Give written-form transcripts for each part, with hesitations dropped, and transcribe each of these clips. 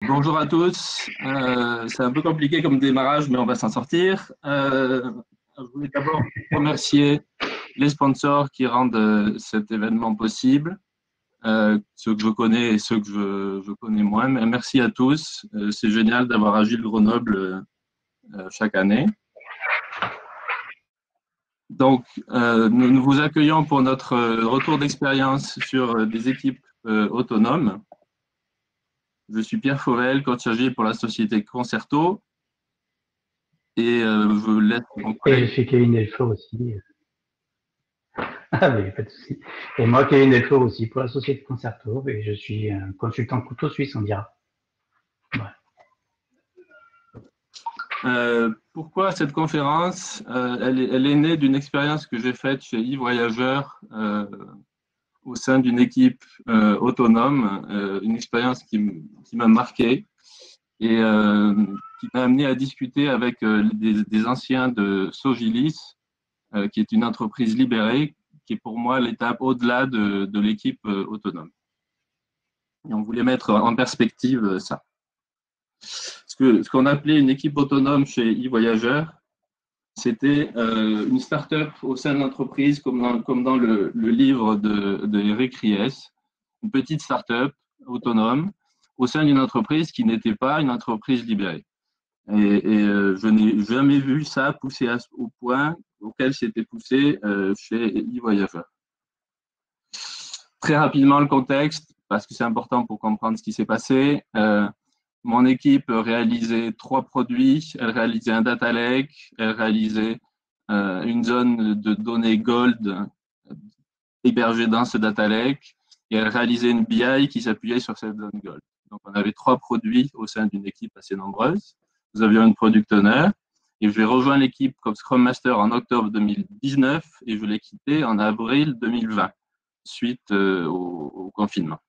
Bonjour à tous. C'est un peu compliqué comme démarrage, mais on va s'en sortir. Je voulais d'abord remercier les sponsors qui rendent cet événement possible, ceux que je connais et ceux que je connais moins. Mais merci à tous. C'est génial d'avoir Agile Grenoble chaque année. Donc, nous vous accueillons pour notre retour d'expérience sur des équipes autonomes. Je suis Pierre Fauvel, coach agile pour la société Concerto. Et je laisse mon Et collègue. je suis Kevin Delfour aussi. Ah, mais pas de souci. Et moi, Kevin Delfour aussi, pour la société Concerto, et je suis un consultant couteau suisse, on dira. Voilà. Pourquoi cette conférence elle est née d'une expérience que j'ai faite chez e-Voyageurs au sein d'une équipe autonome, une expérience qui m'a marqué et qui m'a amené à discuter avec des anciens de Sogilis, qui est une entreprise libérée, qui est pour moi l'étape au-delà de l'équipe autonome. Et on voulait mettre en perspective ça. Ce qu'on appelait une équipe autonome chez e-Voyageurs, c'était une start-up au sein de l'entreprise, comme dans le livre de Eric Ries, une petite start-up autonome au sein d'une entreprise qui n'était pas une entreprise libérée. Et je n'ai jamais vu ça poussé au point auquel c'était poussé chez e-Voyageurs. Très rapidement, le contexte, parce que c'est important pour comprendre ce qui s'est passé. Mon équipe réalisait 3 produits. Elle réalisait un data lake, elle réalisait une zone de données gold hébergée dans ce data lake, et elle réalisait une BI qui s'appuyait sur cette zone gold. Donc, on avait 3 produits au sein d'une équipe assez nombreuse. Nous avions une product owner, et je vais rejoindre l'équipe comme Scrum Master en octobre 2019, et je l'ai quitté en avril 2020, suite au confinement.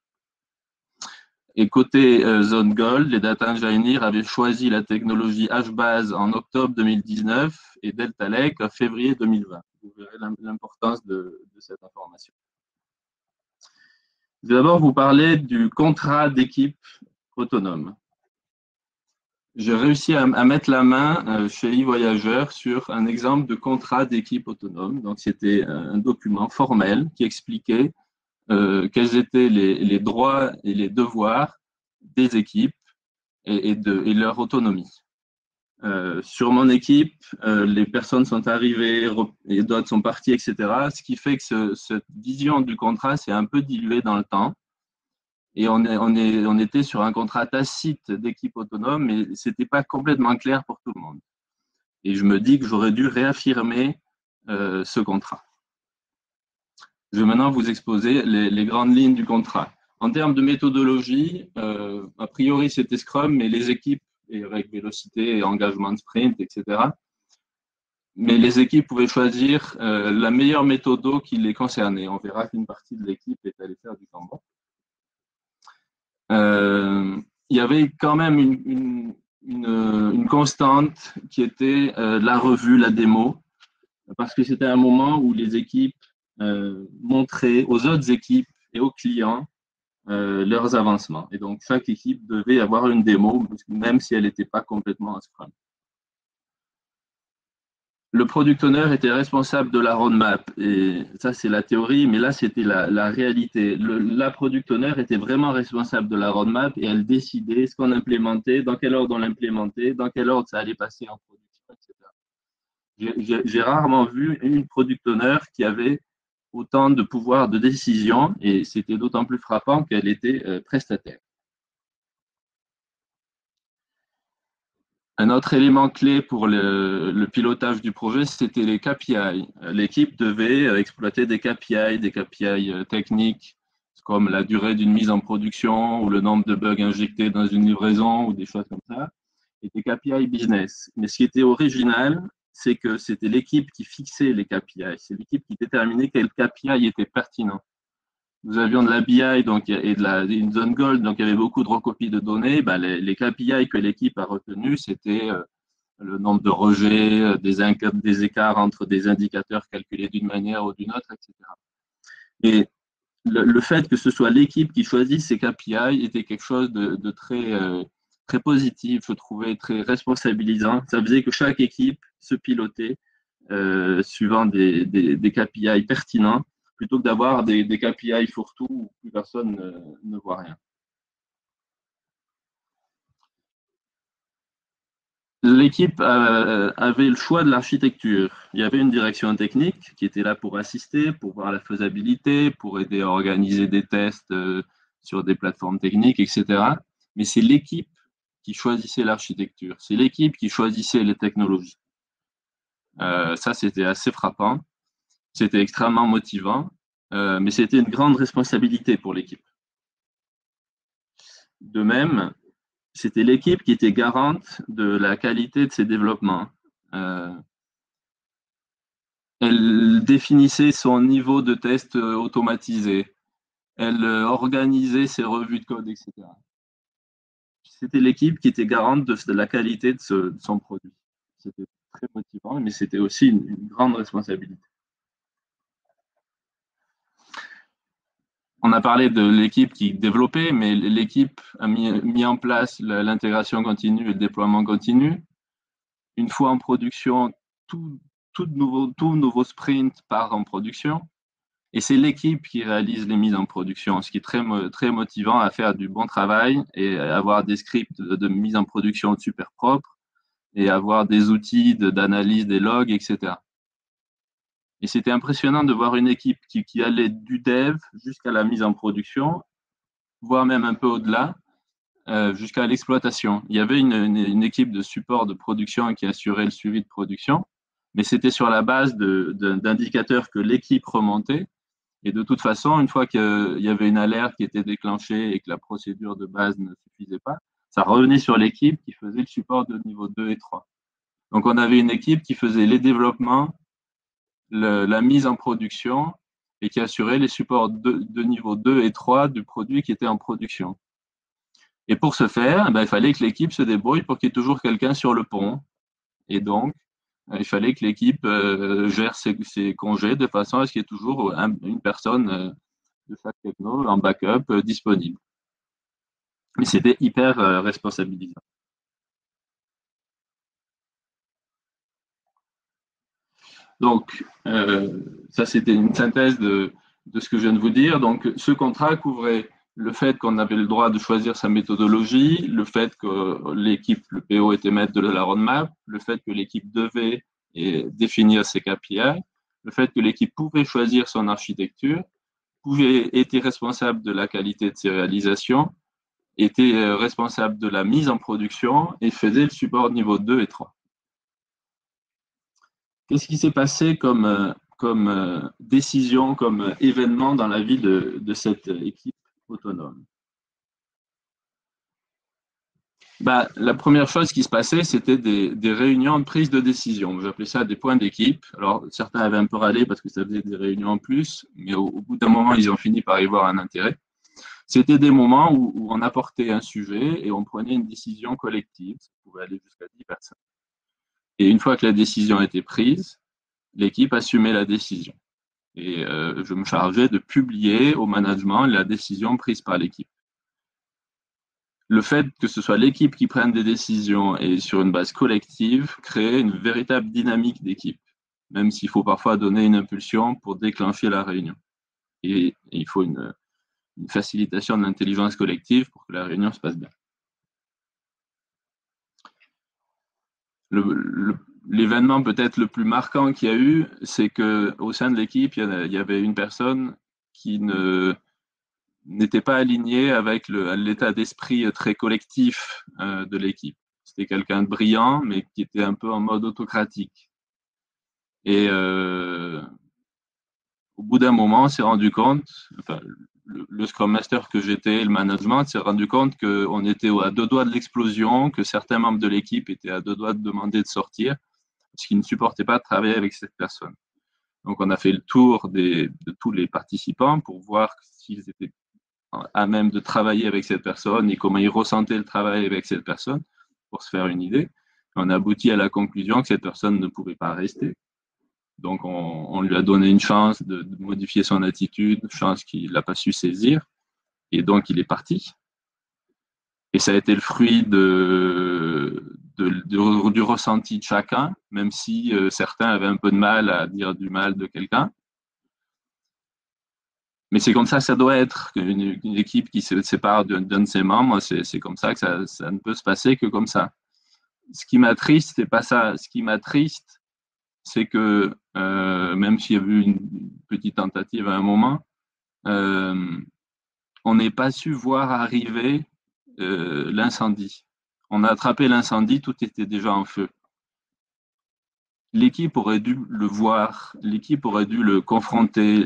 Et côté Zone Gold, les data engineers avaient choisi la technologie HBase en octobre 2019 et Delta Lake en février 2020. Vous verrez l'importance de cette information. Je vais d'abord vous parler du contrat d'équipe autonome. J'ai réussi à mettre la main chez e-Voyageurs sur un exemple de contrat d'équipe autonome. Donc, c'était un document formel qui expliquait quels étaient les droits et les devoirs des équipes et leur autonomie. Sur mon équipe, les personnes sont arrivées et d'autres sont parties, etc. Ce qui fait que cette vision du contrat s'est un peu diluée dans le temps. Et on était sur un contrat tacite d'équipe autonome, mais ce n'était pas complètement clair pour tout le monde. Et je me dis que j'aurais dû réaffirmer ce contrat. Je vais maintenant vous exposer les grandes lignes du contrat. En termes de méthodologie, a priori c'était Scrum, mais les équipes, avec vélocité et engagement de sprint, etc. Mais les équipes pouvaient choisir la meilleure méthode qui les concernait. On verra qu'une partie de l'équipe est allée faire du Kanban. Il y avait quand même une constante qui était la revue, la démo, parce que c'était un moment où les équipes montraient aux autres équipes et aux clients leurs avancements. Et donc, chaque équipe devait avoir une démo, même si elle n'était pas complètement en Scrum. Le product owner était responsable de la roadmap, et ça c'est la théorie, mais là c'était la réalité. La product owner était vraiment responsable de la roadmap et elle décidait ce qu'on implémentait, dans quel ordre on l'implémentait, dans quel ordre ça allait passer en production, etc. J'ai rarement vu une product owner qui avait autant de pouvoir de décision, et c'était d'autant plus frappant qu'elle était prestataire. Un autre élément clé pour le pilotage du projet, c'était les KPI. L'équipe devait exploiter des KPI techniques, comme la durée d'une mise en production ou le nombre de bugs injectés dans une livraison ou des choses comme ça, et des KPI business. Mais ce qui était original, c'est que c'était l'équipe qui fixait les KPI. C'est l'équipe qui déterminait quel KPI était pertinent. Nous avions de la BI donc, et une zone gold, donc il y avait beaucoup de recopies de données. Ben, les KPI que l'équipe a retenus, c'était le nombre de rejets, des écarts entre des indicateurs calculés d'une manière ou d'une autre, etc. Et le fait que ce soit l'équipe qui choisisse ces KPI était quelque chose de très très positif, je trouvais très responsabilisant. Ça faisait que chaque équipe se pilotait suivant des KPI pertinents, plutôt que d'avoir des KPI fourre-tout où plus personne ne voit rien. L'équipe avait le choix de l'architecture. Il y avait une direction technique qui était là pour assister, pour voir la faisabilité, pour aider à organiser des tests sur des plateformes techniques, etc. Mais c'est l'équipe qui choisissait l'architecture. C'est l'équipe qui choisissait les technologies. Ça, c'était assez frappant. C'était extrêmement motivant, mais c'était une grande responsabilité pour l'équipe. De même, c'était l'équipe qui était garante de la qualité de ses développements. Elle définissait son niveau de test automatisé. Elle organisait ses revues de code, etc. C'était l'équipe qui était garante de la qualité de son produit. C'était très motivant, mais c'était aussi une grande responsabilité. On a parlé de l'équipe qui développait, mais l'équipe a mis en place l'intégration continue et le déploiement continu. Une fois en production, tout nouveau sprint part en production. Et c'est l'équipe qui réalise les mises en production, ce qui est très motivant à faire du bon travail et avoir des scripts de mise en production super propres et avoir des outils d'analyse des logs, etc. Et c'était impressionnant de voir une équipe qui allait du dev jusqu'à la mise en production, voire même un peu au-delà, jusqu'à l'exploitation. Il y avait une équipe de support de production qui assurait le suivi de production, mais c'était sur la base d'indicateurs que l'équipe remontait. Et de toute façon, une fois qu'il y avait une alerte qui était déclenchée et que la procédure de base ne suffisait pas, ça revenait sur l'équipe qui faisait le support de niveau 2 et 3. Donc, on avait une équipe qui faisait les développements, la mise en production et qui assurait les supports de niveau 2 et 3 du produit qui était en production. Et pour ce faire, il fallait que l'équipe se débrouille pour qu'il y ait toujours quelqu'un sur le pont. Et donc, il fallait que l'équipe gère ses congés de façon à ce qu'il y ait toujours une personne de chaque techno en backup disponible. Mais c'était hyper responsabilisant. Donc, ça, c'était une synthèse de ce que je viens de vous dire. Donc, ce contrat couvrait le fait qu'on avait le droit de choisir sa méthodologie, le fait que l'équipe, le PO était maître de la roadmap, le fait que l'équipe devait définir ses KPI, le fait que l'équipe pouvait choisir son architecture, était responsable de la qualité de ses réalisations, était responsable de la mise en production et faisait le support niveau 2 et 3. Qu'est-ce qui s'est passé comme décision, comme événement dans la vie de cette équipe autonome? La première chose qui se passait, c'était des réunions de prise de décision. J'appelais ça des points d'équipe. Alors, certains avaient un peu râlé parce que ça faisait des réunions en plus, mais au bout d'un moment, ils ont fini par y voir un intérêt. C'était des moments où on apportait un sujet et on prenait une décision collective. Ça pouvait aller jusqu'à 10 personnes. Et une fois que la décision était prise, l'équipe assumait la décision. Et je me chargeais de publier au management la décision prise par l'équipe. Le fait que ce soit l'équipe qui prenne des décisions et sur une base collective créait une véritable dynamique d'équipe, même s'il faut parfois donner une impulsion pour déclencher la réunion. Et il faut une facilitation de l'intelligence collective pour que la réunion se passe bien. L'événement peut-être le plus marquant qu'il y a eu, c'est qu'au sein de l'équipe, il y avait une personne qui n'était pas alignée avec l'état d'esprit très collectif de l'équipe. C'était quelqu'un de brillant, mais qui était un peu en mode autocratique. Et au bout d'un moment, on s'est rendu compte, enfin, le Scrum Master que j'étais, le management, s'est rendu compte qu'on était à 2 doigts de l'explosion, que certains membres de l'équipe étaient à 2 doigts de demander de sortir, parce qu'ils ne supportaient pas de travailler avec cette personne. Donc, on a fait le tour de tous les participants pour voir s'ils étaient à même de travailler avec cette personne et comment ils ressentaient le travail avec cette personne, pour se faire une idée. On a abouti à la conclusion que cette personne ne pouvait pas rester. Donc, on lui a donné une chance de modifier son attitude, une chance qu'il n'a pas su saisir. Et donc, il est parti. Et ça a été le fruit du ressenti de chacun, même si certains avaient un peu de mal à dire du mal de quelqu'un. Mais c'est comme ça doit être. Une équipe qui se sépare d'un de ses membres, c'est comme ça que ça ne peut se passer que comme ça. Ce qui m'attriste, c'est pas ça. Ce qui m'attriste, c'est que même s'il y a eu une petite tentative à un moment, on n'est pas su voir arriver l'incendie. On a attrapé l'incendie, tout était déjà en feu. L'équipe aurait dû le voir, l'équipe aurait dû le confronter,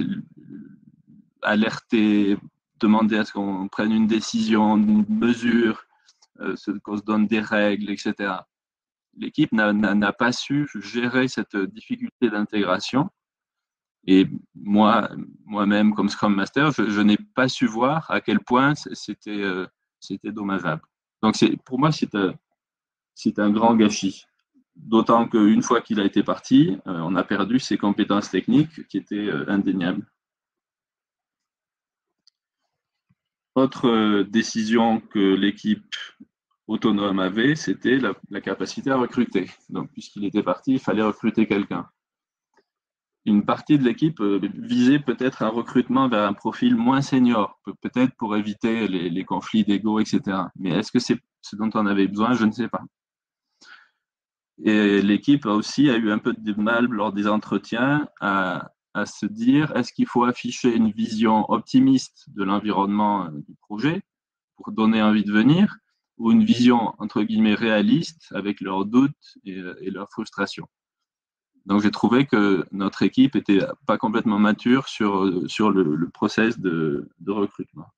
alerter, demander à ce qu'on prenne une décision, une mesure, qu'on se donne des règles, etc. L'équipe n'a pas su gérer cette difficulté d'intégration. Et moi-même, comme Scrum Master, je n'ai pas su voir à quel point c'était dommageable. Donc, pour moi, c'est un grand gâchis. D'autant qu'une fois qu'il a été parti, on a perdu ses compétences techniques qui étaient indéniables. Autre décision que l'équipe autonome avait, c'était la capacité à recruter. Donc, puisqu'il était parti, il fallait recruter quelqu'un. Une partie de l'équipe visait peut-être un recrutement vers un profil moins senior, peut-être pour éviter les conflits d'ego, etc. Mais est-ce que c'est ce dont on avait besoin? Je ne sais pas. Et l'équipe aussi a eu un peu de mal lors des entretiens à se dire, est-ce qu'il faut afficher une vision optimiste de l'environnement du projet pour donner envie de venir, ou une vision, entre guillemets, réaliste avec leurs doutes et leurs frustrations. Donc j'ai trouvé que notre équipe n'était pas complètement mature sur le process de recrutement.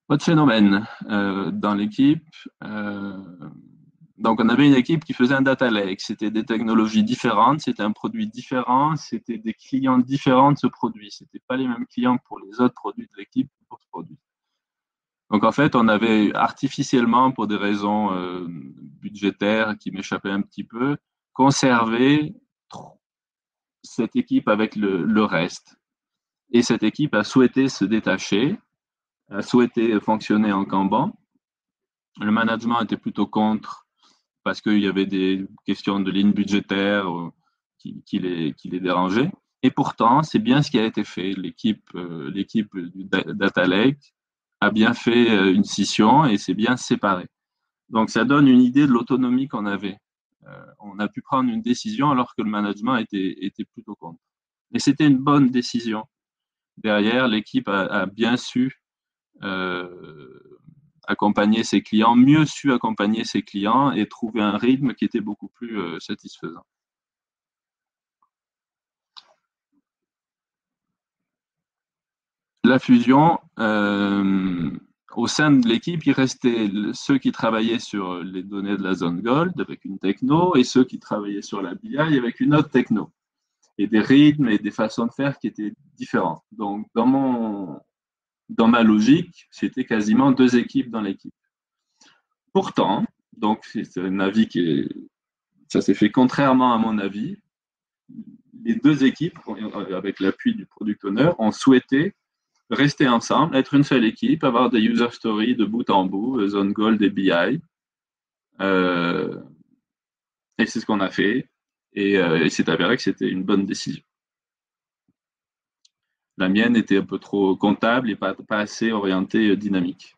Autre phénomène dans l'équipe, donc on avait une équipe qui faisait un data lake, c'était des technologies différentes, c'était un produit différent, c'était des clients différents de ce produit, c'était pas les mêmes clients pour les autres produits de l'équipe que pour ce produit. Donc en fait, on avait artificiellement, pour des raisons budgétaires qui m'échappaient un petit peu, conservé cette équipe avec le reste. Et cette équipe a souhaité se détacher, a souhaité fonctionner en Kanban. Le management était plutôt contre parce qu'il y avait des questions de ligne budgétaire qui les dérangeaient. Et pourtant, c'est bien ce qui a été fait. L'équipe du Data Lake a bien fait une scission et s'est bien séparée. Donc, ça donne une idée de l'autonomie qu'on avait. On a pu prendre une décision alors que le management était plutôt contre. Et c'était une bonne décision. Derrière, l'équipe a bien su accompagner ses clients, mieux su accompagner ses clients et trouver un rythme qui était beaucoup plus satisfaisant. La fusion, au sein de l'équipe, il restait ceux qui travaillaient sur les données de la zone Gold avec une techno et ceux qui travaillaient sur la BI avec une autre techno. Et des rythmes et des façons de faire qui étaient différents. Donc, dans ma logique, c'était quasiment 2 équipes dans l'équipe. Pourtant, donc c'est un avis ça s'est fait contrairement à mon avis, les 2 équipes, avec l'appui du product owner, ont souhaité rester ensemble, être une seule équipe, avoir des user stories de bout en bout, Zone Gold et BI. Et c'est ce qu'on a fait. Et c'est avéré que c'était une bonne décision. La mienne était un peu trop comptable et pas assez orientée dynamique.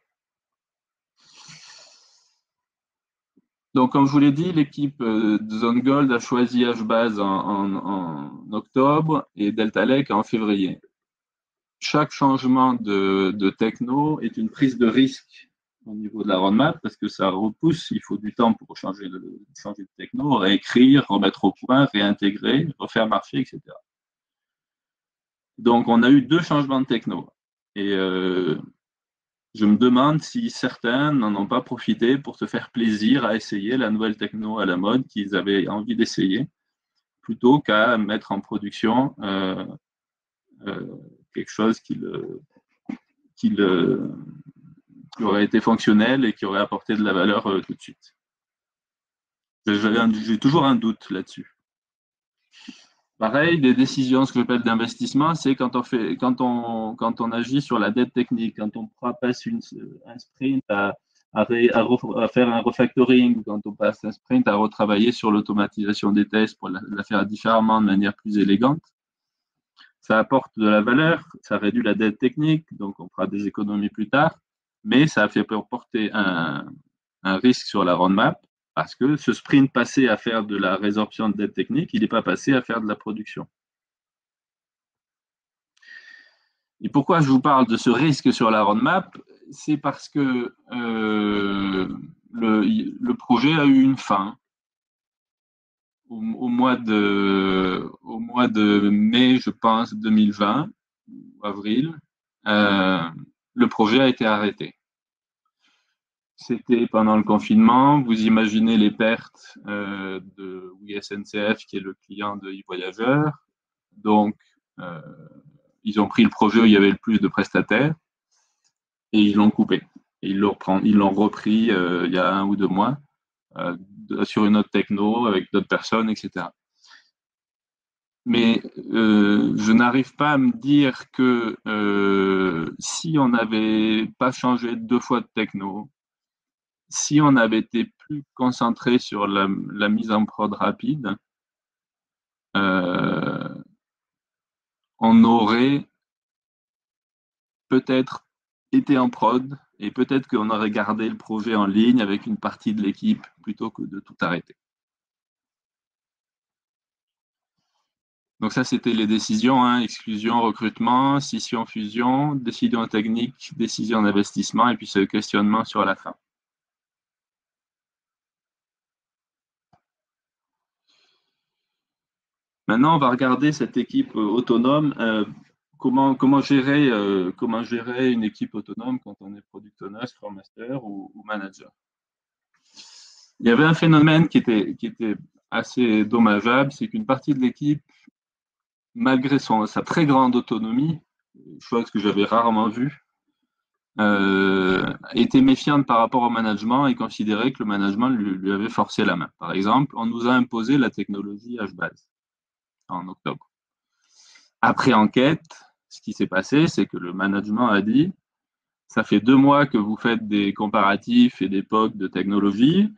Donc, comme je vous l'ai dit, l'équipe de Zone Gold a choisi HBase en octobre et Delta Lake en février. Chaque changement de techno est une prise de risque au niveau de la roadmap parce que ça repousse, il faut du temps pour changer de techno, réécrire, remettre au point, réintégrer, refaire marcher, etc. Donc, on a eu 2 changements de techno. Et je me demande si certains n'en ont pas profité pour se faire plaisir à essayer la nouvelle techno à la mode qu'ils avaient envie d'essayer, plutôt qu'à mettre en production quelque chose qui aurait été fonctionnel et qui aurait apporté de la valeur tout de suite. J'ai toujours un doute là-dessus. Pareil, des décisions, ce que j'appelle d'investissement, c'est quand on agit sur la dette technique, quand on passe un sprint à faire un refactoring, quand on passe un sprint à retravailler sur l'automatisation des tests pour la faire différemment, de manière plus élégante. Ça apporte de la valeur, ça réduit la dette technique, donc on fera des économies plus tard, mais ça fait porter un risque sur la roadmap parce que ce sprint passé à faire de la résorption de dette technique, il n'est pas passé à faire de la production. Et pourquoi je vous parle de ce risque sur la roadmap? C'est parce que le projet a eu une fin. Au mois de mai, je pense, 2020, ou avril, le projet a été arrêté. C'était pendant le confinement. Vous imaginez les pertes de SNCF, qui est le client de e-Voyageurs. Donc, ils ont pris le projet où il y avait le plus de prestataires et ils l'ont coupé. Et ils l'ont repris il y a 1 ou 2 mois sur une autre techno avec d'autres personnes, etc. Mais je n'arrive pas à me dire que si on n'avait pas changé 2 fois de techno, si on avait été plus concentré sur la mise en prod rapide, on aurait peut-être été en prod et peut-être qu'on aurait gardé le projet en ligne avec une partie de l'équipe plutôt que de tout arrêter. Donc ça, c'était les décisions, hein, exclusion, recrutement, scission, fusion, décision technique, décision d'investissement et puis ce questionnement sur la fin. Maintenant, on va regarder cette équipe autonome. Comment gérer une équipe autonome quand on est product owner, scrum master ou manager. Il y avait un phénomène qui était assez dommageable, c'est qu'une partie de l'équipe, malgré sa très grande autonomie, chose que j'avais rarement vue, était méfiante par rapport au management et considérait que le management lui avait forcé la main. Par exemple, on nous a imposé la technologie HBase en octobre. Après enquête, ce qui s'est passé, c'est que le management a dit ça fait 2 mois que vous faites des comparatifs et des POC de technologie.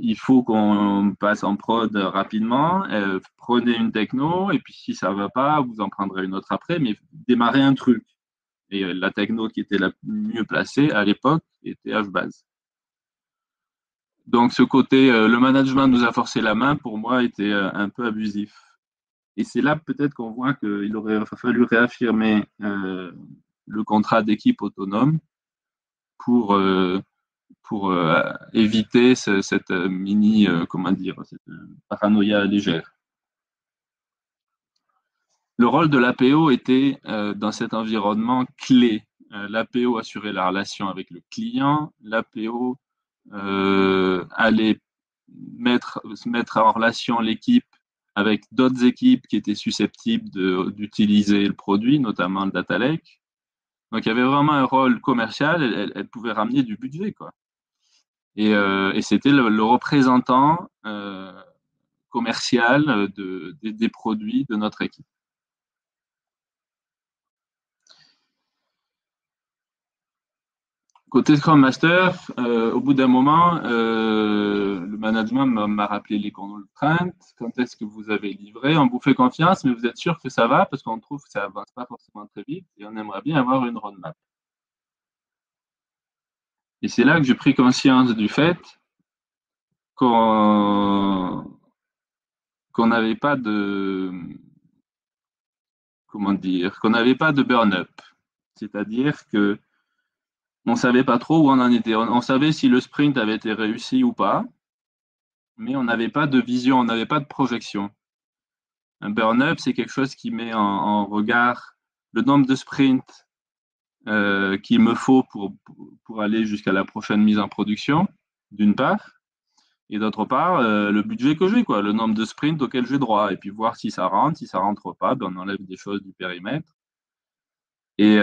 Il faut qu'on passe en prod rapidement. Prenez une techno et puis si ça ne va pas, vous en prendrez une autre après, mais démarrez un truc. Et la techno qui était la mieux placée à l'époque était HBase. Donc ce côté, le management nous a forcé la main, pour moi, était un peu abusif. Et c'est là peut-être qu'on voit qu'il aurait fallu réaffirmer le contrat d'équipe autonome pour éviter cette mini, cette paranoïa légère. Le rôle de l'APO était dans cet environnement clé. L'APO assurait la relation avec le client, l'APO allait se mettre en relation l'équipe avec d'autres équipes qui étaient susceptibles d'utiliser le produit, notamment le data lake. Donc il y avait vraiment un rôle commercial, elle pouvait ramener du budget, quoi. Et c'était le représentant commercial des produits de notre équipe. Côté Scrum Master, au bout d'un moment, le management m'a rappelé les contraintes. Quand est-ce que vous avez livré? On vous fait confiance, mais vous êtes sûr que ça va parce qu'on trouve que ça avance pas forcément très vite et on aimerait bien avoir une roadmap. Et c'est là que j'ai pris conscience du fait qu'on n'avait pas de qu'on n'avait pas de burn-up. C'est-à-dire que on savait pas trop où on en était. On savait si le sprint avait été réussi ou pas, mais on n'avait pas de vision, on n'avait pas de projection. Un burn-up, c'est quelque chose qui met en regard le nombre de sprints qu'il me faut pour aller jusqu'à la prochaine mise en production, d'une part, et d'autre part, le budget que j'ai, quoi, le nombre de sprints auxquels j'ai droit, et puis voir si ça rentre pas, ben on enlève des choses du périmètre. Et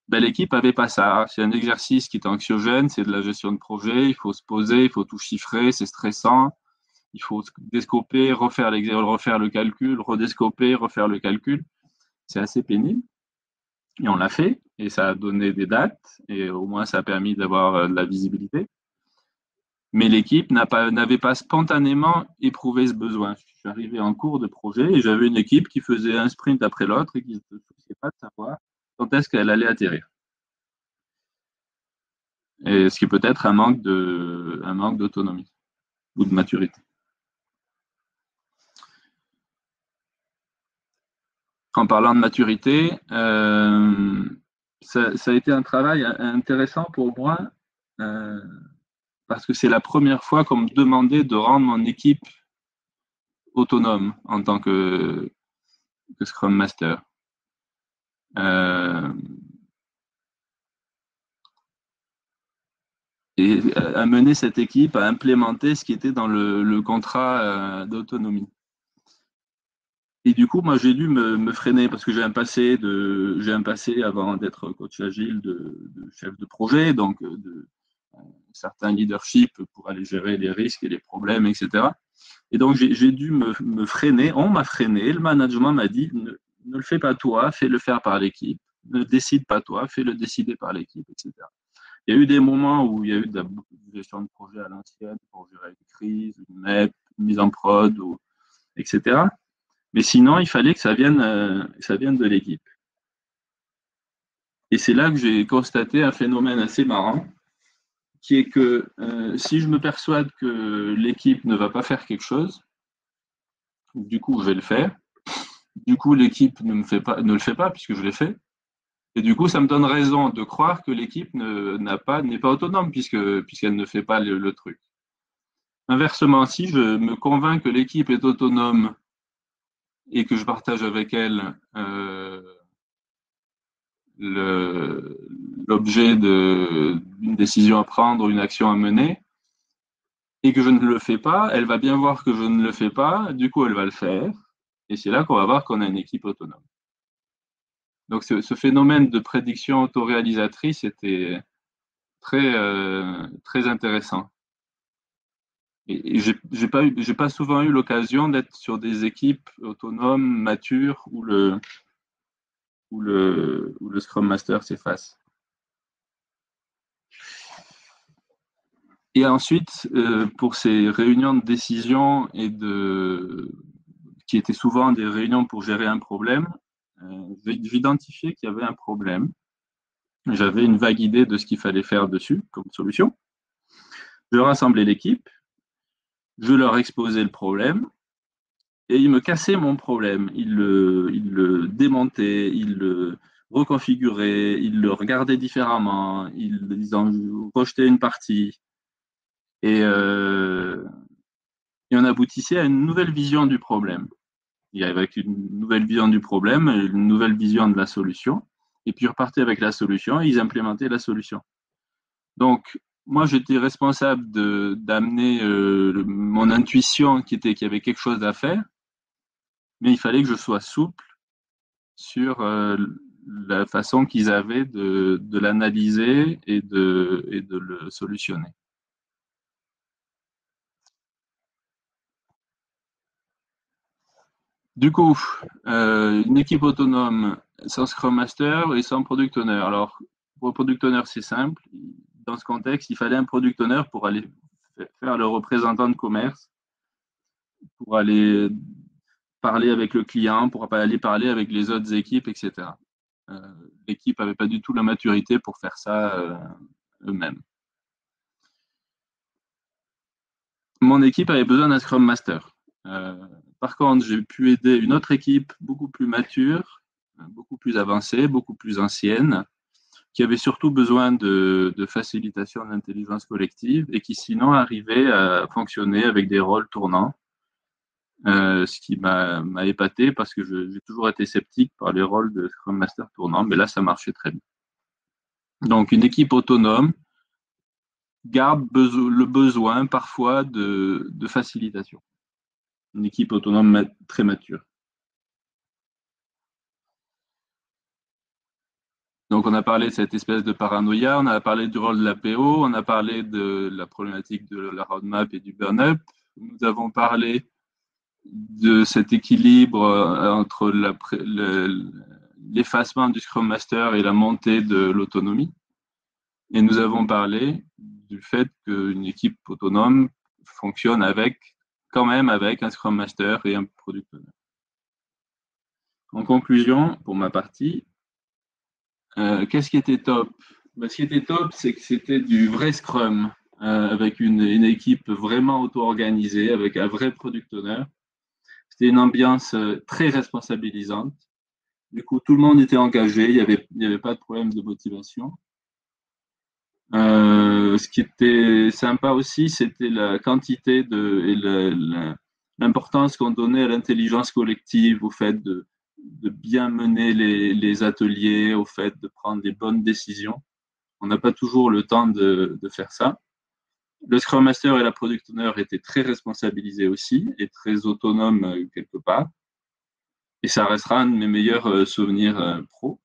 l'équipe n'avait pas ça. C'est un exercice qui est anxiogène, c'est de la gestion de projet, il faut se poser, il faut tout chiffrer, c'est stressant. Il faut descoper, refaire le calcul, redescoper, refaire le calcul. C'est assez pénible. Et on l'a fait, et ça a donné des dates, et au moins ça a permis d'avoir de la visibilité. Mais l'équipe n'avait pas spontanément éprouvé ce besoin. Je suis arrivé en cours de projet et j'avais une équipe qui faisait un sprint après l'autre et qui ne se souciait pas de savoir quand est-ce qu'elle allait atterrir. Et ce qui est peut-être un manque d'autonomie ou de maturité. En parlant de maturité, ça a été un travail intéressant pour moi parce que c'est la première fois qu'on me demandait de rendre mon équipe autonome en tant que Scrum Master. Et amener cette équipe à implémenter ce qui était dans le contrat d'autonomie. Et du coup, moi, j'ai dû me freiner parce que j'ai un passé avant d'être coach agile de chef de projet, donc de certains leadership pour aller gérer les risques et les problèmes, etc. Et donc, j'ai dû me freiner. On m'a freiné. Le management m'a dit ne le fais pas toi, fais-le faire par l'équipe. Ne décide pas toi, fais-le décider par l'équipe, etc. Il y a eu des moments où il y a eu de la gestion de projet à l'ancienne pour gérer une crise, une MEP, une mise en prod, etc. Mais sinon, il fallait que ça vienne de l'équipe. Et c'est là que j'ai constaté un phénomène assez marrant, qui est que si je me persuade que l'équipe ne va pas faire quelque chose, du coup, je vais le faire. Du coup, l'équipe ne le fait pas puisque je l'ai fait. Et du coup, ça me donne raison de croire que l'équipe n'est pas autonome puisqu'elle ne fait pas le truc. Inversement, si je me convainc que l'équipe est autonome et que je partage avec elle l'objet d'une décision à prendre, une action à mener, et que je ne le fais pas, elle va bien voir que je ne le fais pas, du coup elle va le faire, et c'est là qu'on va voir qu'on a une équipe autonome. Donc ce phénomène de prédiction autoréalisatrice était très intéressant. Et j'ai pas souvent eu l'occasion d'être sur des équipes autonomes, matures, où le Scrum Master s'efface. Et ensuite, pour ces réunions de décision qui étaient souvent des réunions pour gérer un problème, j'identifiais qu'il y avait un problème. J'avais une vague idée de ce qu'il fallait faire dessus comme solution. Je rassemblais l'équipe, je leur exposais le problème, et ils me cassaient mon problème. Ils le démontaient, ils le reconfiguraient, ils le regardaient différemment, ils en rejetaient une partie. Et on aboutissait à une nouvelle vision du problème. Avec une nouvelle vision du problème, une nouvelle vision de la solution. Et puis, ils repartaient avec la solution et ils implémentaient la solution. Donc, moi, j'étais responsable d'amener mon intuition qui était qu'il y avait quelque chose à faire, mais il fallait que je sois souple sur la façon qu'ils avaient de l'analyser et de le solutionner. Du coup, une équipe autonome sans Scrum Master et sans Product Owner. Alors, pour le Product Owner, c'est simple. Dans ce contexte, il fallait un Product Owner pour aller faire le représentant de commerce, pour aller parler avec le client, pour aller parler avec les autres équipes, etc. L'équipe n'avait pas du tout la maturité pour faire ça eux-mêmes. Mon équipe avait besoin d'un Scrum Master. Par contre, j'ai pu aider une autre équipe beaucoup plus mature, beaucoup plus avancée, beaucoup plus ancienne, qui avait surtout besoin de facilitation d'intelligence collective et qui sinon arrivait à fonctionner avec des rôles tournants, ce qui m'a épaté parce que j'ai toujours été sceptique par les rôles de Scrum Master tournant, mais là, ça marchait très bien. Donc, une équipe autonome garde le besoin parfois de facilitation. Une équipe autonome très mature. Donc, on a parlé de cette espèce de paranoïa, on a parlé du rôle de la PO, on a parlé de la problématique de la roadmap et du burn-up, nous avons parlé de cet équilibre entre l'effacement du Scrum Master et la montée de l'autonomie. Et nous avons parlé du fait qu'une équipe autonome fonctionne quand même avec un Scrum Master et un Product Owner. En conclusion, pour ma partie, qu'est-ce qui était top? Ce qui était top, c'est que c'était du vrai Scrum, avec une équipe vraiment auto-organisée, avec un vrai Product Owner. C'était une ambiance très responsabilisante. Du coup, tout le monde était engagé, il n'y avait pas de problème de motivation. Ce qui était sympa aussi, c'était la quantité et l'importance qu'on donnait à l'intelligence collective, au fait de bien mener les ateliers, au fait de prendre des bonnes décisions. On n'a pas toujours le temps de faire ça. Le Scrum Master et la Product Owner étaient très responsabilisés aussi et très autonomes quelque part. Et ça restera un de mes meilleurs souvenirs pro.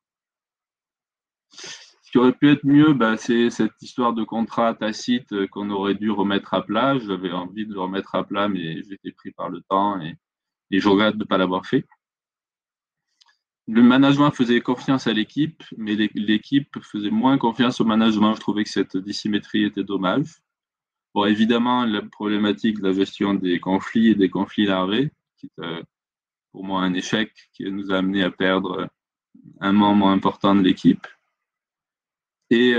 Ce qui aurait pu être mieux, c'est cette histoire de contrat tacite qu'on aurait dû remettre à plat. J'avais envie de le remettre à plat, mais j'étais pris par le temps et je regrette de ne pas l'avoir fait. Le management faisait confiance à l'équipe, mais l'équipe faisait moins confiance au management. Je trouvais que cette dissymétrie était dommage. Bon, évidemment, la problématique de la gestion des conflits et des conflits larvés, qui est pour moi un échec qui nous a amené à perdre un membre important de l'équipe. Et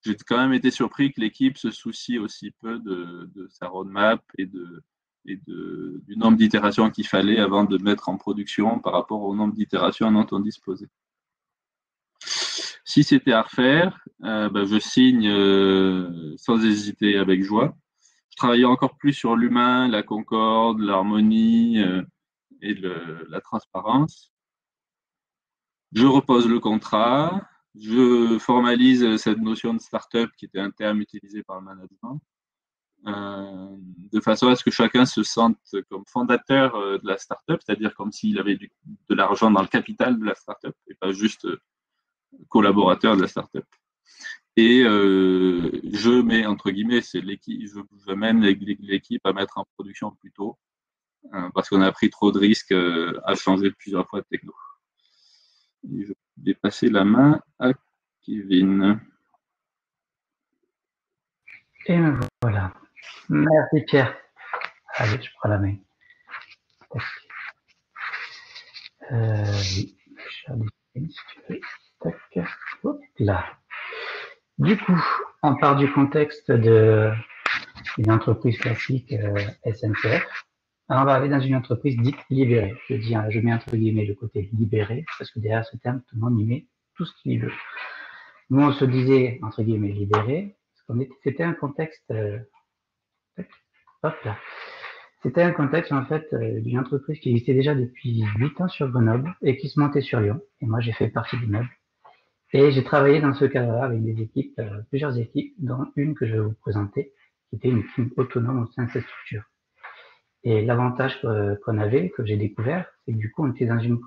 j'ai quand même été surpris que l'équipe se soucie aussi peu de sa roadmap et du nombre d'itérations qu'il fallait avant de mettre en production par rapport au nombre d'itérations dont on disposait. Si c'était à refaire, je signe sans hésiter, avec joie. Je travaillais encore plus sur l'humain, la concorde, l'harmonie et la transparence. Je repose le contrat. Je formalise cette notion de start-up qui était un terme utilisé par le management, de façon à ce que chacun se sente comme fondateur de la start-up, c'est-à-dire comme s'il avait de l'argent dans le capital de la start-up et pas juste collaborateur de la start-up. Et je mets, entre guillemets, j'amène l'équipe à mettre en production plus tôt, parce qu'on a pris trop de risques à changer plusieurs fois de techno. Et je vais passer la main à Kevin. Et me voilà. Merci Pierre. Allez, je prends la main. Oui, si tu veux. Tac. Hop là. Du coup, on part du contexte d'une entreprise classique SNCF. Alors, on va aller dans une entreprise dite libérée. Je mets entre guillemets le côté libéré, parce que derrière ce terme, tout le monde y met tout ce qu'il veut. Nous, on se disait, entre guillemets, libéré, parce c'était un contexte, hop là. C'était un contexte, en fait, d'une entreprise qui existait déjà depuis 8 ans sur Grenoble et qui se montait sur Lyon. Et moi, j'ai fait partie du meuble. Et j'ai travaillé dans ce cadre-là avec des équipes, plusieurs équipes, dont une que je vais vous présenter, qui était une équipe autonome au sein de cette structure. Et l'avantage qu'on avait, que j'ai découvert, c'est que du coup, on était dans une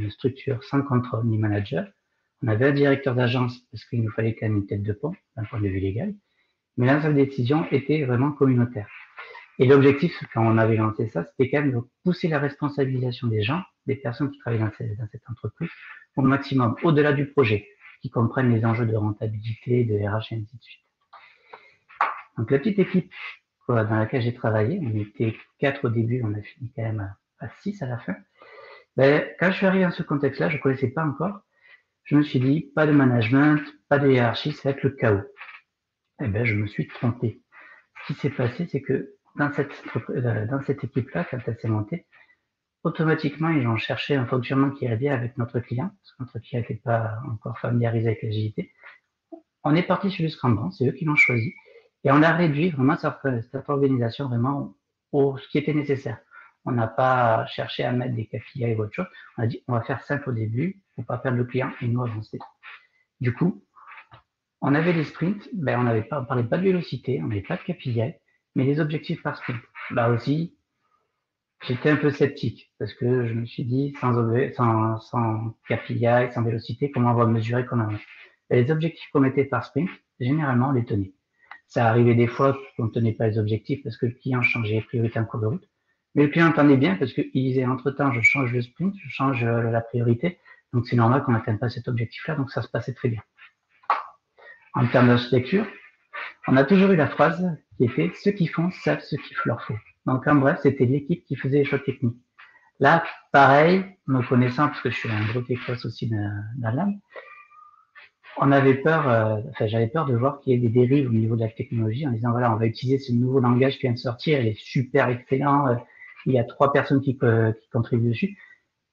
structure sans contrôle ni manager. On avait un directeur d'agence parce qu'il nous fallait quand même une tête de pont d'un point de vue légal, mais la décision était vraiment communautaire. Et l'objectif, quand on avait lancé ça, c'était quand même de pousser la responsabilisation des gens, des personnes qui travaillent dans cette entreprise, au maximum, au-delà du projet, qui comprennent les enjeux de rentabilité, de RH et ainsi de suite. Donc la petite équipe dans laquelle j'ai travaillé, on était 4 au début, on a fini quand même à 6 à la fin. Quand je suis arrivé dans ce contexte-là, je ne connaissais pas encore, je me suis dit, pas de management, pas de hiérarchie, ça va être le chaos. Je me suis trompé. Ce qui s'est passé, c'est que dans cette équipe-là, quand elle s'est montée, automatiquement, ils ont cherché un fonctionnement qui irait bien avec notre client, parce que notre client n'était pas encore familiarisé avec l'agilité. On est parti sur le Scrum, c'est eux qui l'ont choisi, et on a réduit vraiment cette organisation vraiment au ce qui était nécessaire. On n'a pas cherché à mettre des KPI ou autre chose. On a dit, on va faire simple au début pour pas perdre le client et nous avancer. Du coup, on avait des sprints, on parlait pas de vélocité, on n'avait pas de KPI, mais les objectifs par sprint. Là aussi, j'étais un peu sceptique parce que je me suis dit, sans KPI, sans vélocité, comment on va mesurer qu'on avance? Les objectifs qu'on mettait par sprint, généralement, on les tenait. Ça arrivait des fois qu'on ne tenait pas les objectifs parce que le client changeait les priorités en cours de route. Mais le client entendait bien parce qu'il disait entre-temps, je change le sprint, je change la priorité. Donc c'est normal qu'on n'atteigne pas cet objectif-là, donc ça se passait très bien. En termes d'architecture, on a toujours eu la phrase qui était « ceux qui font savent ce qu'il leur faut ». Donc en bref, c'était l'équipe qui faisait les choix techniques. Là, pareil, me connaissant, parce que je suis un gros techos aussi dans l'âme, on avait peur, j'avais peur de voir qu'il y ait des dérives au niveau de la technologie en disant voilà, on va utiliser ce nouveau langage qui vient de sortir, il est super excellent, il y a 3 personnes qui contribuent dessus.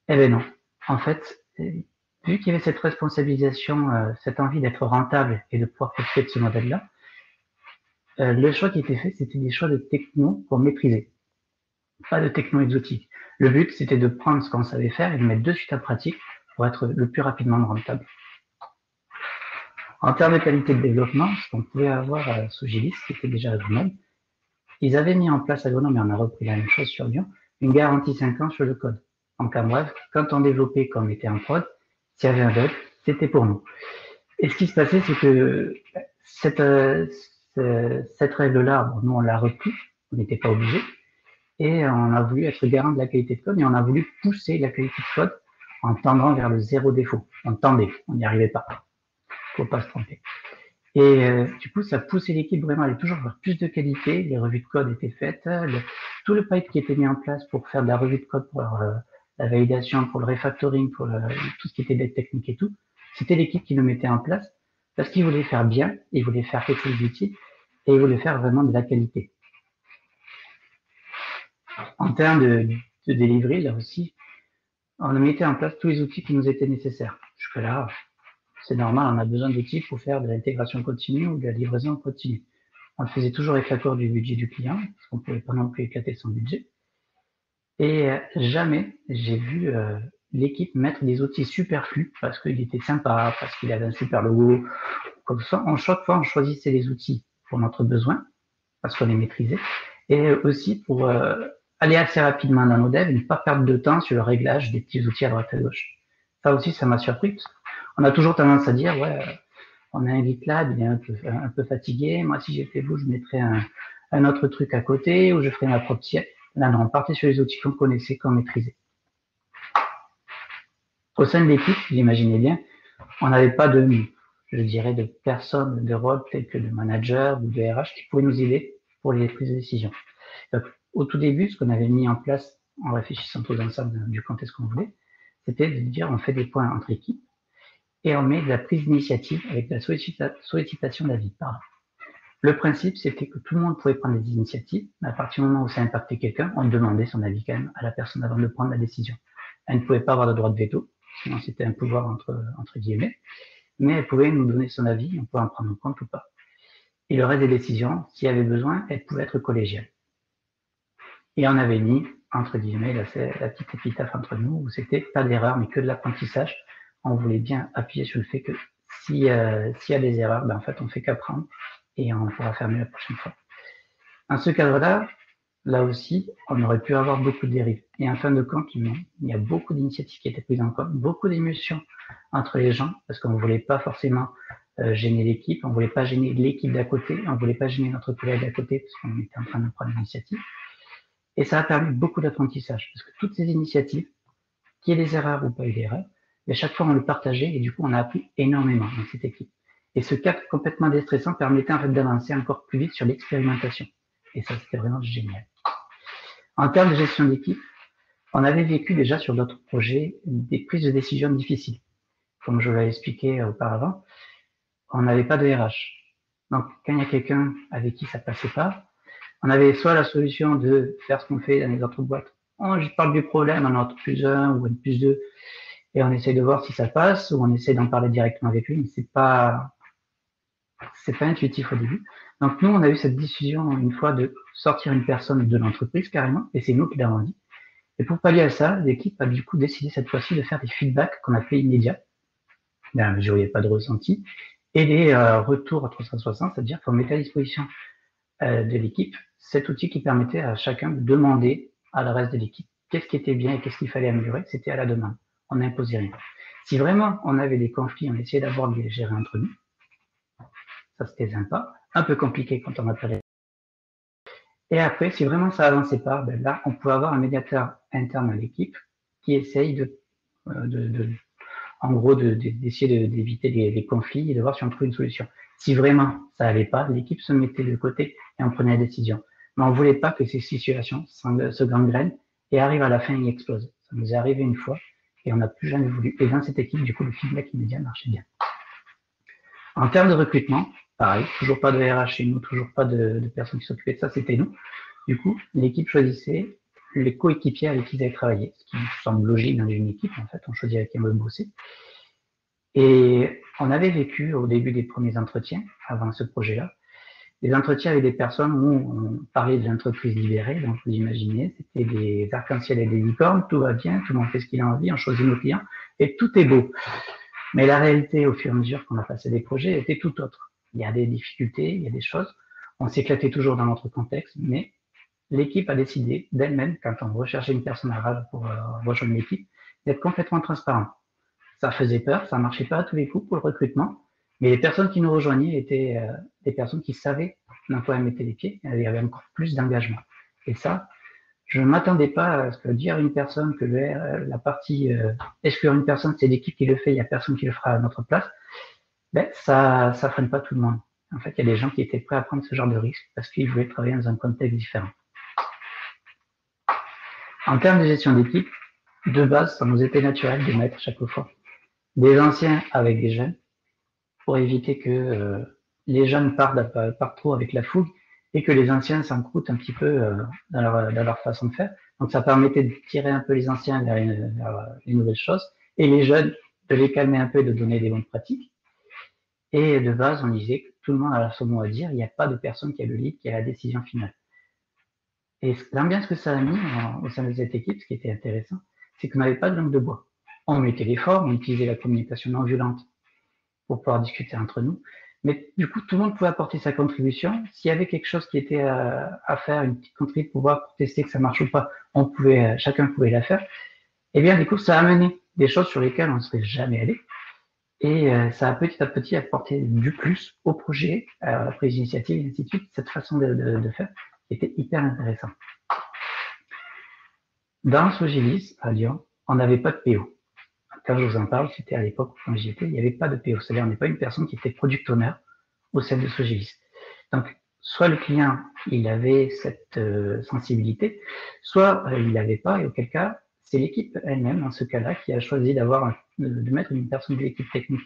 Eh ben non. En fait, vu qu'il y avait cette responsabilisation, cette envie d'être rentable et de pouvoir profiter de ce modèle-là, le choix qui était fait, c'était des choix de techno pour maîtriser, pas de techno exotique. Le but, c'était de prendre ce qu'on savait faire et de mettre de suite en pratique pour être le plus rapidement rentable. En termes de qualité de développement, ce qu'on pouvait avoir sous Gilis, qui était déjà à Grenoble, ils avaient mis en place à Grenoble, et on a repris la même chose sur Lyon, une garantie 5 ans sur le code. Donc en bref, quand on développait, quand on était en prod, s'il y avait un bug, c'était pour nous. Et ce qui se passait, c'est que cette règle-là, bon, nous on l'a repris, on n'était pas obligé, et on a voulu être garant de la qualité de code, et on a voulu pousser la qualité de code en tendant vers le zéro défaut. On tendait, on n'y arrivait pas. Faut pas se tromper. Et du coup, ça poussait l'équipe vraiment à aller toujours vers plus de qualité. Les revues de code étaient faites. Tout le pipe qui était mis en place pour faire de la revue de code, pour la validation, pour le refactoring, pour tout ce qui était des techniques et tout, c'était l'équipe qui le mettait en place parce qu'ils voulaient faire bien, ils voulaient faire quelque chose d'utile et ils voulaient faire vraiment de la qualité. En termes de delivery, là aussi, on mettait en place tous les outils qui nous étaient nécessaires. Jusque-là, c'est normal, on a besoin d'outils pour faire de l'intégration continue ou de la livraison continue. On le faisait toujours avec l'accord du budget du client, parce qu'on ne pouvait pas non plus éclater son budget. Et jamais j'ai vu l'équipe mettre des outils superflus parce qu'il était sympa, parce qu'il avait un super logo. Comme ça, chaque fois, on choisissait les outils pour notre besoin, parce qu'on les maîtrisait, et aussi pour aller assez rapidement dans nos devs et ne pas perdre de temps sur le réglage des petits outils à droite à gauche. Ça aussi, ça m'a surpris, parce qu'on a toujours tendance à dire, ouais, on a un GitLab, il est un peu fatigué. Moi, si j'étais vous, je mettrais un autre truc à côté ou je ferais ma propre siècle. Là, non, on partait sur les outils qu'on connaissait, qu'on maîtrisait. Au sein de l'équipe, vous imaginez bien, on n'avait pas je dirais, de personnes de rôle telles que de manager ou de RH qui pouvaient nous aider pour les prises de décision. Donc, au tout début, ce qu'on avait mis en place en réfléchissant tous ensemble du contexte qu'on voulait, c'était de dire on fait des points entre équipes et on met de la prise d'initiative avec de la sollicitation d'avis. Le principe, c'était que tout le monde pouvait prendre des initiatives, mais à partir du moment où ça impactait quelqu'un, on demandait son avis quand même à la personne avant de prendre la décision. Elle ne pouvait pas avoir de droit de veto, sinon c'était un pouvoir entre guillemets, mais elle pouvait nous donner son avis, on pouvait en prendre en compte ou pas. Et le reste des décisions, s'il y avait besoin, elles pouvaient être collégiales. Et on avait mis, entre guillemets, la petite épitaphe entre nous, où c'était pas d'erreur, mais que de l'apprentissage. On voulait bien appuyer sur le fait que s'il y a des erreurs, ben en fait, on fait qu'apprendre et on pourra faire mieux la prochaine fois. Dans ce cadre-là, là aussi, on aurait pu avoir beaucoup de dérives. Et en fin de compte, non. Il y a beaucoup d'initiatives qui étaient prises en compte, beaucoup d'émotions entre les gens, parce qu'on ne voulait pas forcément gêner l'équipe, on ne voulait pas gêner l'équipe d'à côté, on ne voulait pas gêner notre collègue d'à côté, parce qu'on était en train de prendre l'initiative. Et ça a permis beaucoup d'apprentissage, parce que toutes ces initiatives, qu'il y ait des erreurs ou pas eu d'erreurs, mais chaque fois on le partageait et du coup on a appris énormément dans cette équipe. Et ce cadre complètement déstressant permettait en fait d'avancer encore plus vite sur l'expérimentation. Et ça, c'était vraiment génial. En termes de gestion d'équipe, on avait vécu déjà sur d'autres projets des prises de décision difficiles. Comme je l'avais expliqué auparavant, on n'avait pas de RH. Donc, quand il y a quelqu'un avec qui ça passait pas, on avait soit la solution de faire ce qu'on fait dans les autres boîtes. Je parle du problème en N plus 1 ou N plus 2 et on essaie de voir si ça passe ou on essaie d'en parler directement avec lui, mais c'est pas intuitif au début. Donc nous, on a eu cette décision une fois de sortir une personne de l'entreprise carrément, et c'est nous qui l'avons dit. Et pour pallier à ça, l'équipe a du coup décidé cette fois-ci de faire des feedbacks qu'on appelait immédiats, dans la mesure où il n'y avait pas de ressenti, et des retours à 360, c'est-à-dire qu'on mettait à disposition de l'équipe cet outil qui permettait à chacun de demander à le reste de l'équipe qu'est-ce qui était bien et qu'est-ce qu'il fallait améliorer. C'était à la demande. On n'imposait rien. Si vraiment on avait des conflits, on essayait d'abord de les gérer entre nous. Ça, c'était sympa. Un peu compliqué quand on n'a pas les... Et après, si vraiment ça avançait pas, ben là, on pouvait avoir un médiateur interne à l'équipe qui essaye en gros, d'essayer d'éviter les conflits et de voir si on trouve une solution. Si vraiment ça allait pas, l'équipe se mettait de côté et on prenait la décision. Mais on voulait pas que ces situations se gangrènent et arrivent à la fin et explosent. Ça nous est arrivé une fois et on n'a plus jamais voulu. Et dans cette équipe, du coup, le feedback immédiat marchait bien. En termes de recrutement, pareil, toujours pas de RH chez nous, toujours pas de personnes qui s'occupaient de ça, c'était nous. Du coup, l'équipe choisissait les coéquipiers avec qui ils avaient travaillé, ce qui me semble logique dans une équipe, en fait, on choisit avec qui on veut bosser. Et on avait vécu au début des premiers entretiens, avant ce projet-là, des entretiens avec des personnes où on parlait de l'entreprise libérée, donc vous imaginez, c'était des arcs-en-ciel et des licornes, tout va bien, tout le monde fait ce qu'il a envie, on choisit nos clients, et tout est beau. Mais la réalité, au fur et à mesure qu'on a passé des projets, était tout autre. Il y a des difficultés, il y a des choses, on s'éclatait toujours dans notre contexte, mais l'équipe a décidé d'elle-même, quand on recherchait une personne arabe pour rejoindre l'équipe, d'être complètement transparent. Ça faisait peur, ça marchait pas à tous les coups pour le recrutement, mais les personnes qui nous rejoignaient étaient des personnes qui savaient dans quoi elles mettaient les pieds, il y avait encore plus d'engagement. Et ça, je ne m'attendais pas à ce que dire à une personne que la partie exclure une personne, c'est l'équipe qui le fait, il n'y a personne qui le fera à notre place, ben, ça freine pas tout le monde. En fait, il y a des gens qui étaient prêts à prendre ce genre de risque parce qu'ils voulaient travailler dans un contexte différent. En termes de gestion d'équipe, de base, ça nous était naturel de mettre chaque fois des anciens avec des jeunes pour éviter que les jeunes partent trop avec la fougue et que les anciens s'encroutent un petit peu dans leur façon de faire. Donc ça permettait de tirer un peu les anciens vers les nouvelles choses et les jeunes de les calmer un peu et de donner des bonnes pratiques. Et de base, on disait que tout le monde a son mot à dire, il n'y a pas de personne qui a le lead, qui a la décision finale. Et l'ambiance que ça a mis au sein de cette équipe, ce qui était intéressant, c'est qu'on n'avait pas de langue de bois. On mettait l'effort, on utilisait la communication non violente pour pouvoir discuter entre nous. Mais du coup, tout le monde pouvait apporter sa contribution. S'il y avait quelque chose qui était à faire, une petite contribution pour pouvoir tester que ça marche ou pas, chacun pouvait la faire. Et bien, du coup, ça a amené des choses sur lesquelles on ne serait jamais allé. Et ça a petit à petit apporté du plus au projet, à la prise d'initiative, et ainsi de suite. Cette façon de faire était hyper intéressant. Dans Sogilis, à Lyon, on n'avait pas de PO. Quand je vous en parle, c'était à l'époque où j'y étais, il n'y avait pas de PO. C'est-à-dire, on n'est pas une personne qui était product owner au sein de Sogilis. Donc, soit le client, il avait cette sensibilité, soit il l'avait pas, et auquel cas, c'est l'équipe elle-même, dans ce cas-là, qui a choisi de mettre une personne de l'équipe technique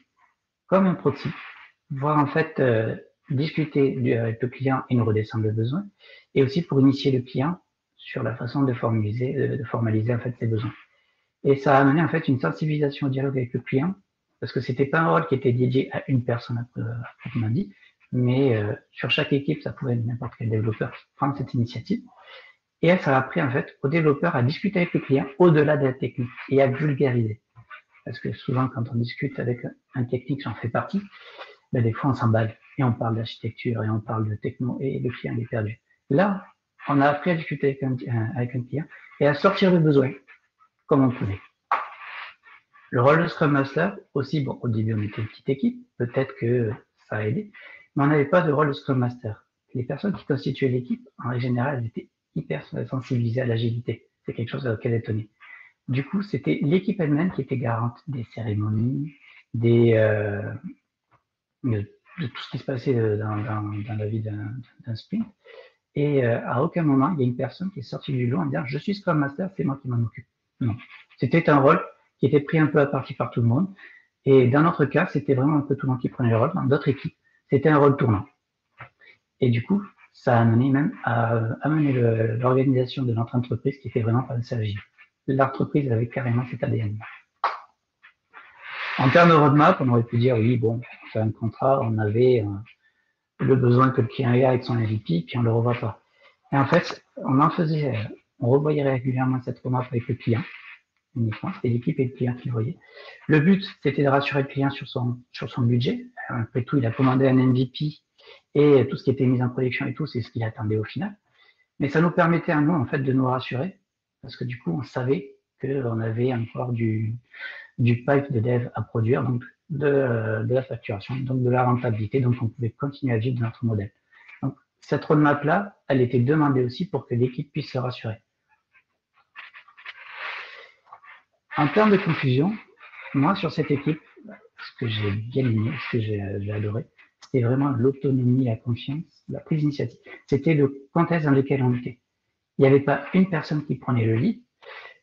comme un proxy, voir en fait discuter avec le client et nous redescendre le besoin, et aussi pour initier le client sur la façon de formaliser en fait ses besoins. Et ça a amené en fait une sensibilisation au dialogue avec le client, parce que c'était pas un rôle qui était dédié à une personne, proprement dit, mais sur chaque équipe, ça pouvait être n'importe quel développeur prendre cette initiative. Et ça a appris en fait aux développeurs à discuter avec le client au-delà de la technique et à vulgariser. Parce que souvent, quand on discute avec un technique, j'en fais partie, ben, des fois on s'emballe et on parle d'architecture et on parle de techno et le client est perdu. Là, on a appris à discuter avec un client et à sortir le besoin comme on pouvait. Le rôle de Scrum Master, aussi, bon, au début on était une petite équipe, peut-être que ça a aidé, mais on n'avait pas de rôle de Scrum Master. Les personnes qui constituaient l'équipe, en règle générale, elles étaient hyper sensibilisées à l'agilité. C'est quelque chose auquel elles tenaient. Du coup, c'était l'équipe elle-même qui était garante des cérémonies, de tout ce qui se passait dans la vie d'un sprint. Et à aucun moment, il y a une personne qui est sortie du lot en disant « je suis Scrum Master, c'est moi qui m'en occupe ». Non. C'était un rôle qui était pris un peu à partie par tout le monde. Et dans notre cas, c'était vraiment un peu tout le monde qui prenait le rôle. Dans d'autres équipes, c'était un rôle tournant. Et du coup, ça a amené même à amener l'organisation de notre entreprise qui fait vraiment pas de agile. L'entreprise avait carrément cet ADN. En termes de roadmap, on aurait pu dire oui, bon, on fait un contrat, on avait le besoin que le client ait avec son MVP, puis on le revoit pas. Et en fait, on revoyait régulièrement cette roadmap avec le client, uniquement, c'était l'équipe et le client qui le voyaient. Le but, c'était de rassurer le client sur son budget. Après tout, il a commandé un MVP et tout ce qui était mis en production et tout, c'est ce qu'il attendait au final. Mais ça nous permettait à nous, en fait, de nous rassurer, parce que du coup, on savait qu'on avait encore du pipe de dev à produire. Donc, de la facturation, donc de la rentabilité, donc on pouvait continuer à vivre de notre modèle. Donc, cette roadmap-là, elle était demandée aussi pour que l'équipe puisse se rassurer. En termes de conclusion, moi, sur cette équipe, ce que j'ai bien aimé, ce que j'ai adoré, c'était vraiment l'autonomie, la confiance, la prise d'initiative. C'était le contexte dans lequel on était. Il n'y avait pas une personne qui prenait le lead,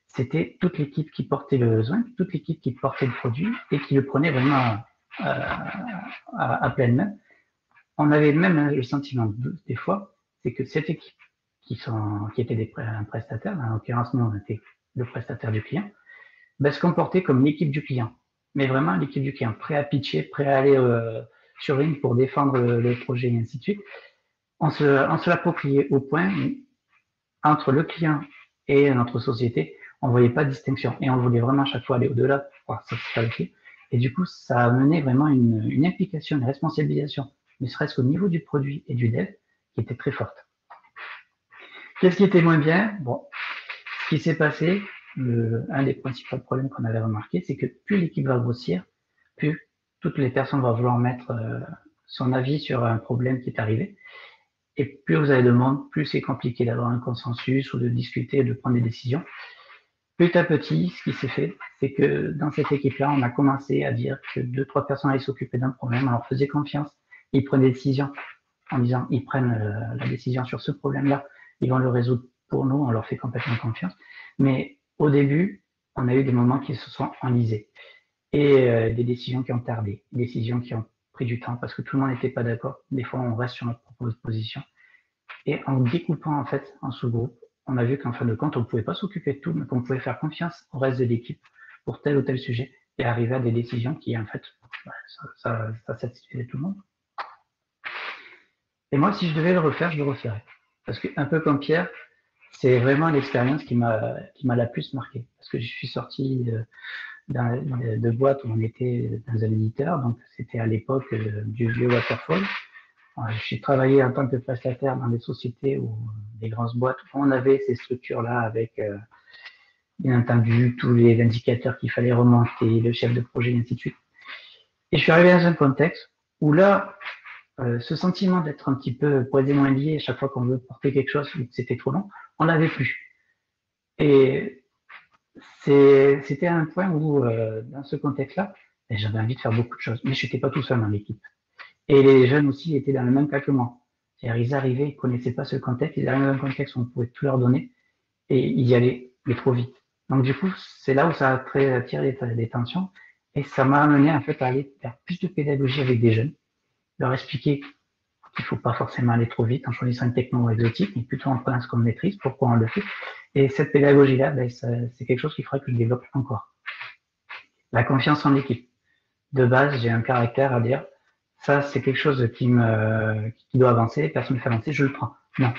c'était toute l'équipe qui portait le besoin, toute l'équipe qui portait le produit et qui le prenait vraiment à pleine main. On avait même le sentiment des fois, c'est que cette équipe qui était un prestataire, en l'occurrence nous on était le prestataire du client, ben, se comportait comme l'équipe du client. Mais vraiment l'équipe du client, prêt à pitcher, prêt à aller sur ring pour défendre le projet et ainsi de suite. On se l'appropriait au point entre le client et notre société, on ne voyait pas de distinction. Et on voulait vraiment à chaque fois aller au-delà pour pouvoir satisfaire le client. Et du coup, ça a amené vraiment une implication, une responsabilisation, ne serait-ce qu'au niveau du produit et du dev, qui était très forte. Qu'est-ce qui était moins bien? Bon, ce qui s'est passé, un des principaux problèmes qu'on avait remarqué, c'est que plus l'équipe va grossir, plus toutes les personnes vont vouloir mettre son avis sur un problème qui est arrivé. Et plus vous avez de monde, plus c'est compliqué d'avoir un consensus ou de discuter, de prendre des décisions. Petit à petit, ce qui s'est fait, c'est que dans cette équipe-là, on a commencé à dire que 2-3 personnes allaient s'occuper d'un problème, on leur faisait confiance, ils prenaient des décisions en disant ils prennent la décision sur ce problème-là, ils vont le résoudre pour nous, on leur fait complètement confiance. Mais au début, on a eu des moments qui se sont enlisés et des décisions qui ont tardé, des décisions qui ont pris du temps parce que tout le monde n'était pas d'accord. Des fois, on reste sur notre propre position. Et en découpant en fait en sous-groupe, on a vu qu'en fin de compte, on ne pouvait pas s'occuper de tout, mais qu'on pouvait faire confiance au reste de l'équipe pour tel ou tel sujet et arriver à des décisions qui, en fait, ça satisfaisait tout le monde. Et moi, si je devais le refaire, je le referais. Parce que, un peu comme Pierre, c'est vraiment l'expérience qui m'a la plus marqué. Parce que je suis sorti de boîtes où on était dans un éditeur, donc c'était à l'époque du vieux Waterfall. J'ai travaillé en tant que prestataire dans des sociétés ou des grandes boîtes où on avait ces structures-là avec, bien entendu, tous les indicateurs qu'il fallait remonter, le chef de projet, et ainsi de suite. Et je suis arrivé dans un contexte où là, ce sentiment d'être un petit peu poisément lié à chaque fois qu'on veut porter quelque chose ou que c'était trop long, on l'avait plus. Et c'était un point où, dans ce contexte-là, j'avais envie de faire beaucoup de choses, mais je n'étais pas tout seul dans l'équipe. Et les jeunes aussi étaient dans le même cas que moi. C'est-à-dire, ils arrivaient, ils connaissaient pas ce contexte, ils arrivaient dans un contexte où on pouvait tout leur donner, et ils y allaient, mais trop vite. Donc, du coup, c'est là où ça a tiré des tensions, et ça m'a amené, en fait, à aller faire plus de pédagogie avec des jeunes, leur expliquer qu'il faut pas forcément aller trop vite en choisissant une techno exotique, mais plutôt en prenant ce qu'on maîtrise, pourquoi on le fait. Et cette pédagogie-là, ben, c'est quelque chose qu'il faudrait que je développe encore. La confiance en l'équipe. De base, j'ai un caractère à dire, ça, c'est quelque chose qui doit avancer, personne ne fait avancer, je le prends. Non.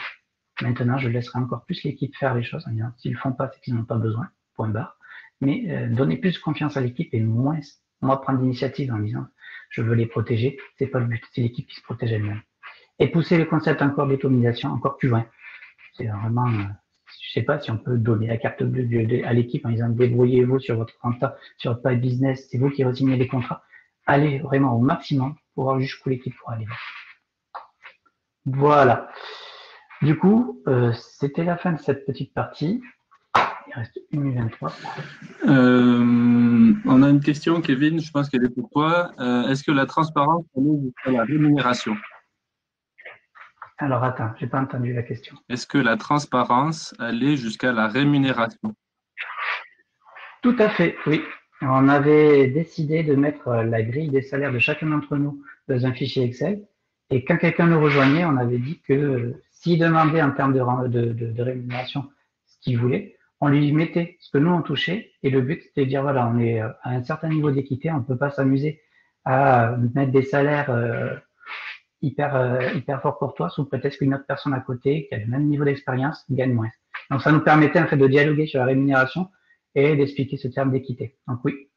Maintenant, je laisserai encore plus l'équipe faire les choses en disant, s'ils le font pas, c'est qu'ils n'en ont pas besoin, point barre. Mais donner plus de confiance à l'équipe et moins, moi, prendre l'initiative en disant, je veux les protéger, c'est pas le but, c'est l'équipe qui se protège elle-même. Et pousser le concept encore d'automatisation encore plus loin. C'est vraiment, je sais pas si on peut donner la carte bleue à l'équipe en disant, débrouillez-vous sur votre compta, sur votre page business, c'est vous qui resignez les contrats. Allez vraiment au maximum pour voir jusqu'où l'équipe pourra aller. Voilà. Du coup, c'était la fin de cette petite partie. Il reste 1 minute 23. On a une question, Kevin, je pense qu'elle est pour toi. Est-ce que la transparence allait jusqu'à la rémunération? Alors, attends, j'ai pas entendu la question. Est-ce que la transparence allait jusqu'à la rémunération? Tout à fait, oui. On avait décidé de mettre la grille des salaires de chacun d'entre nous dans un fichier Excel. Et quand quelqu'un nous rejoignait, on avait dit que s'il demandait en termes de rémunération ce qu'il voulait, on lui mettait ce que nous on touchait. Et le but, c'était de dire, voilà, on est à un certain niveau d'équité, on ne peut pas s'amuser à mettre des salaires hyper forts pour toi sous prétexte qu'une autre personne à côté, qui a le même niveau d'expérience, gagne moins. Donc ça nous permettait en fait de dialoguer sur la rémunération et d'expliquer ce terme d'équité. Donc oui,